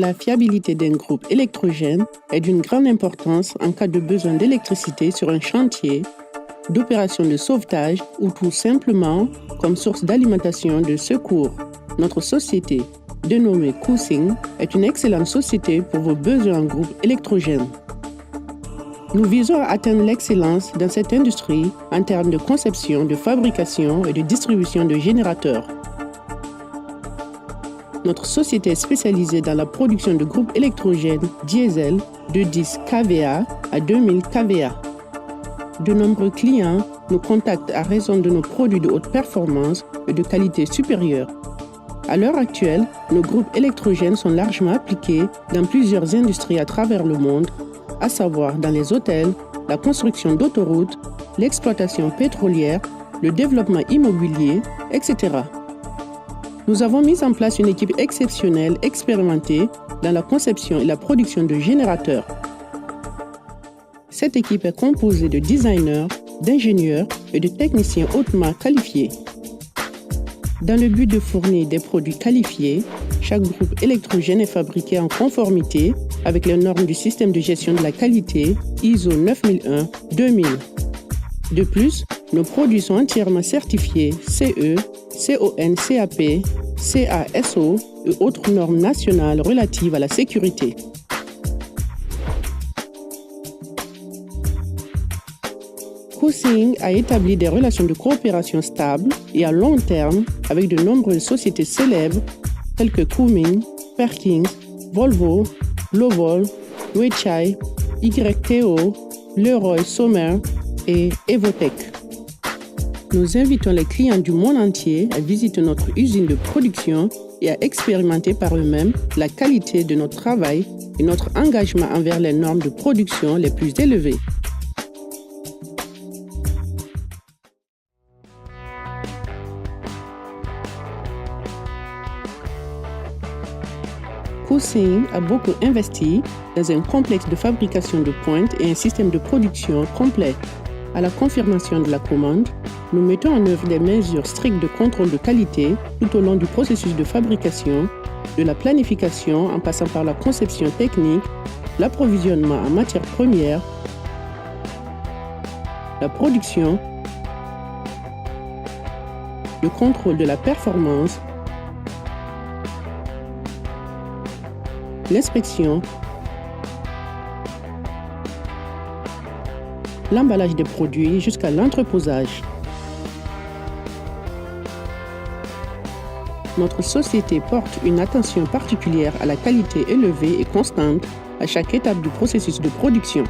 La fiabilité d'un groupe électrogène est d'une grande importance en cas de besoin d'électricité sur un chantier, d'opération de sauvetage ou tout simplement comme source d'alimentation de secours. Notre société, dénommée Koosing, est une excellente société pour vos besoins en groupe électrogène. Nous visons à atteindre l'excellence dans cette industrie en termes de conception, de fabrication et de distribution de générateurs. Notre société est spécialisée dans la production de groupes électrogènes diesel de 10 kVA à 2000 kVA. De nombreux clients nous contactent à raison de nos produits de haute performance et de qualité supérieure. À l'heure actuelle, nos groupes électrogènes sont largement appliqués dans plusieurs industries à travers le monde, à savoir dans les hôtels, la construction d'autoroutes, l'exploitation pétrolière, le développement immobilier, etc. Nous avons mis en place une équipe exceptionnelle, expérimentée dans la conception et la production de générateurs. Cette équipe est composée de designers, d'ingénieurs et de techniciens hautement qualifiés. Dans le but de fournir des produits qualifiés, chaque groupe électrogène est fabriqué en conformité avec les normes du système de gestion de la qualité ISO 9001-2000. De plus, nos produits sont entièrement certifiés CE, CON-CAP, CASO et autres normes nationales relatives à la sécurité. Koosing a établi des relations de coopération stables et à long terme avec de nombreuses sociétés célèbres telles que Cummins, Perkins, Volvo, Lovol, Weichai, YTO, Leroy Sommer et Evotech. Nous invitons les clients du monde entier à visiter notre usine de production et à expérimenter par eux-mêmes la qualité de notre travail et notre engagement envers les normes de production les plus élevées. Koosing a beaucoup investi dans un complexe de fabrication de pointe et un système de production complet. À la confirmation de la commande, nous mettons en œuvre des mesures strictes de contrôle de qualité tout au long du processus de fabrication, de la planification en passant par la conception technique, l'approvisionnement en matières premières, la production, le contrôle de la performance, l'inspection, l'emballage des produits jusqu'à l'entreposage. Notre société porte une attention particulière à la qualité élevée et constante à chaque étape du processus de production,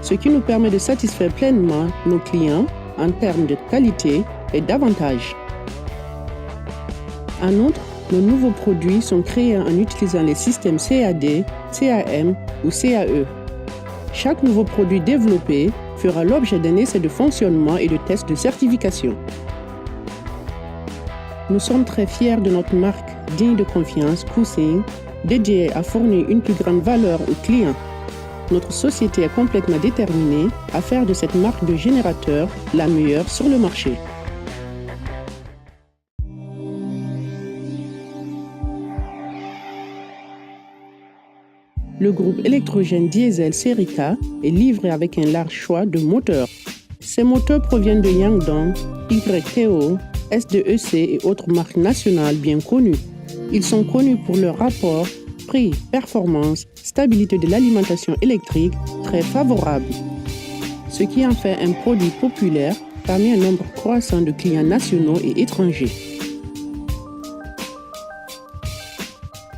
ce qui nous permet de satisfaire pleinement nos clients en termes de qualité et d'avantages. En outre, nos nouveaux produits sont créés en utilisant les systèmes CAD, CAM ou CAE. Chaque nouveau produit développé fera l'objet d'un essai de fonctionnement et de tests de certification. Nous sommes très fiers de notre marque digne de confiance, Koosing, dédiée à fournir une plus grande valeur aux clients. Notre société est complètement déterminée à faire de cette marque de générateur la meilleure sur le marché. Le groupe électrogène diesel série K est livré avec un large choix de moteurs. Ces moteurs proviennent de Yangdong, YTO, SDEC et autres marques nationales bien connues. Ils sont connus pour leur rapport prix-performance, stabilité de l'alimentation électrique très favorable, ce qui en fait un produit populaire parmi un nombre croissant de clients nationaux et étrangers.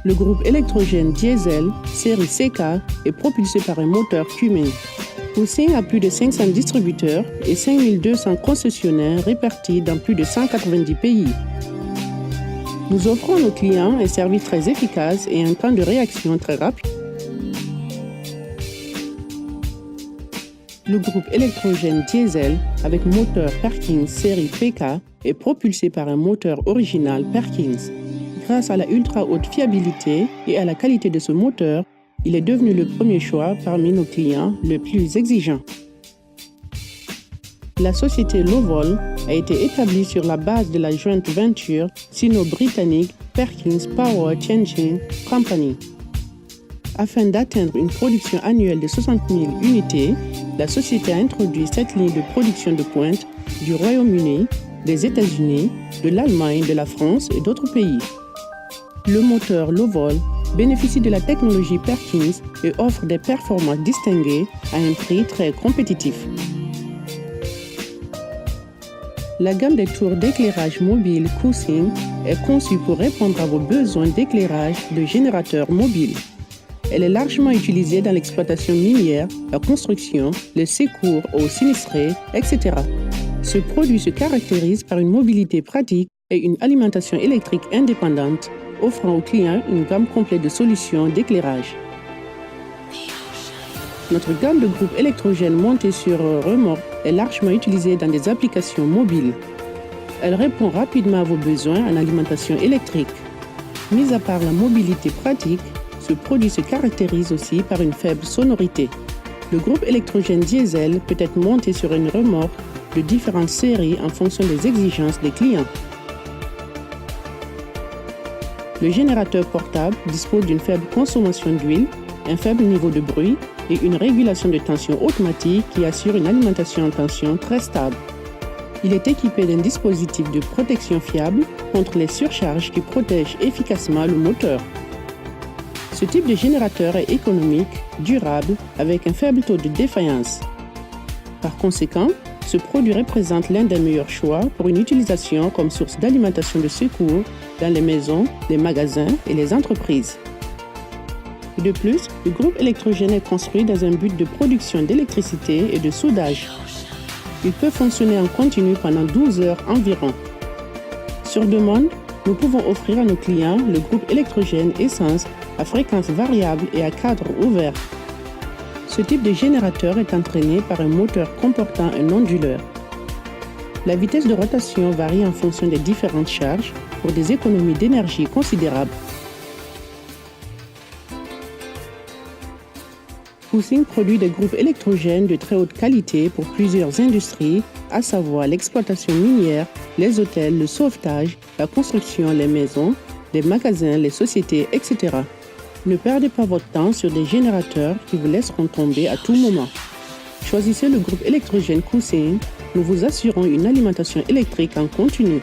Le groupe électrogène diesel série CK est propulsé par un moteur Cummins. Koosing a plus de 500 distributeurs et 5200 concessionnaires répartis dans plus de 190 pays. Nous offrons à nos clients un service très efficace et un temps de réaction très rapide. Le groupe électrogène diesel avec moteur Perkins série PK est propulsé par un moteur original Perkins. Grâce à la ultra haute fiabilité et à la qualité de ce moteur, il est devenu le premier choix parmi nos clients les plus exigeants. La société Lovol a été établie sur la base de la joint venture sino-britannique Perkins Power Changing Company. Afin d'atteindre une production annuelle de 60 000 unités, la société a introduit 7 lignes de production de pointe du Royaume-Uni, des États-Unis, de l'Allemagne, de la France et d'autres pays. Le moteur low-vol bénéficie de la technologie Perkins et offre des performances distinguées à un prix très compétitif. La gamme des tours d'éclairage mobile Koosing est conçue pour répondre à vos besoins d'éclairage de générateurs mobiles. Elle est largement utilisée dans l'exploitation minière, la construction, le secours aux sinistrés, etc. Ce produit se caractérise par une mobilité pratique et une alimentation électrique indépendante, offrant aux clients une gamme complète de solutions d'éclairage. Notre gamme de groupes électrogènes montés sur remorque est largement utilisée dans des applications mobiles. Elle répond rapidement à vos besoins en alimentation électrique. Mis à part la mobilité pratique, ce produit se caractérise aussi par une faible sonorité. Le groupe électrogène diesel peut être monté sur une remorque de différentes séries en fonction des exigences des clients. Le générateur portable dispose d'une faible consommation d'huile, un faible niveau de bruit et une régulation de tension automatique qui assure une alimentation en tension très stable. Il est équipé d'un dispositif de protection fiable contre les surcharges qui protège efficacement le moteur. Ce type de générateur est économique, durable, avec un faible taux de défaillance. Par conséquent, ce produit représente l'un des meilleurs choix pour une utilisation comme source d'alimentation de secours dans les maisons, les magasins et les entreprises. De plus, le groupe électrogène est construit dans un but de production d'électricité et de soudage. Il peut fonctionner en continu pendant 12 heures environ. Sur demande, nous pouvons offrir à nos clients le groupe électrogène Essence à fréquence variable et à cadre ouvert. Ce type de générateur est entraîné par un moteur comportant un onduleur. La vitesse de rotation varie en fonction des différentes charges pour des économies d'énergie considérables. Koosing produit des groupes électrogènes de très haute qualité pour plusieurs industries, à savoir l'exploitation minière, les hôtels, le sauvetage, la construction, les maisons, les magasins, les sociétés, etc. Ne perdez pas votre temps sur des générateurs qui vous laisseront tomber à tout moment. Choisissez le groupe électrogène Koosing, nous vous assurons une alimentation électrique en continu.